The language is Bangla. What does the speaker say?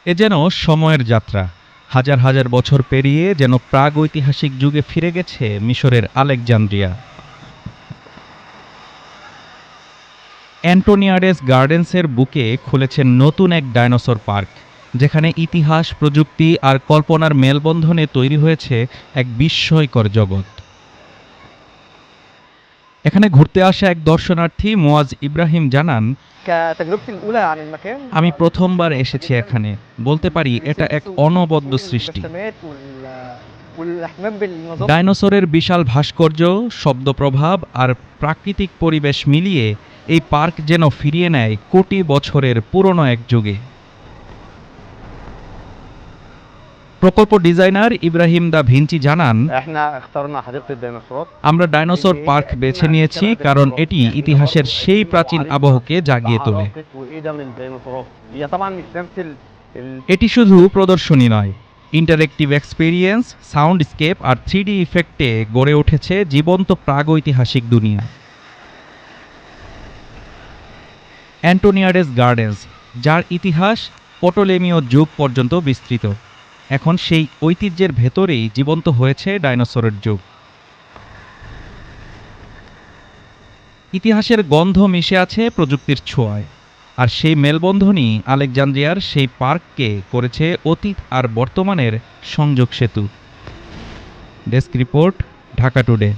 এ যেন সময়ের যাত্রা। হাজার হাজার বছর পেরিয়ে যেন প্রাগৈতিহাসিক যুগে ফিরে গেছে মিশরের আলেকজান্দ্রিয়া। অ্যান্টোনিয়ারেস গার্ডেন্সের বুকে খুলেছে নতুন এক ডায়নোসর পার্ক, যেখানে ইতিহাস, প্রযুক্তি আর কল্পনার মেলবন্ধনে তৈরি হয়েছে এক বিস্ময়কর জগৎ। এখানে ঘুরতে আসা এক দর্শনার্থী মুয়াজ ইব্রাহিম জানান, كتجربتي الأولى عن المكان আমি كانت প্রথমবার مختلفة এসেছি جدا এখানে। বলতে পারি এটা এক بسبب অনবদ্য فوق সৃষ্টি। الرسومات والاهتمام بالنظافة. ডাইনোসরের বিশাল ভাস্কর্য, শব্দপ্রভাব আর প্রাকৃতিক পরিবেশ মিলিয়ে এই পার্ক যেন ফিরিয়ে নেয় কোটি বছরের পুরনো এক যুগে। প্রকল্প ডিজাইনার ইব্রাহিম দা ভিঞ্চি জানান, احنا اخترنا حديقة الديناصورات আমরা ডাইনোসর পার্ক বেছে নিয়েছি কারণ এটি ইতিহাসের সেই প্রাচীন আবহকে জাগিয়ে তোলে। عراقة وإقدم الديناصورات. هي طبعا مش نفس এটি শুধু প্রদর্শনী নয়, ইন্টারেক্টিভ এক্সপেরিয়েন্স, সাউন্ডস্কেপ আর 3D ইফেক্টে গড়ে উঠেছে জীবন্ত প্রাগৈতিহাসিক দুনিয়া। অ্যান্টোনিয়ারেস গার্ডেন্স, যার ইতিহাস পটোলেমীয় যুগ পর্যন্ত বিস্তৃত, এখন সেই ঐতিহ্যের ভেতরেই জীবন্ত হয়েছে ডাইনোসরের যুগ। ইতিহাসের গন্ধ মিশে আছে প্রযুক্তির ছোঁয়ায়, আর সেই মেলবন্ধনই আলেকজান্দ্রিয়ার সেই পার্ককে করেছে অতীত আর বর্তমানের সংযোগ সেতু। Desk report, Dhaka today.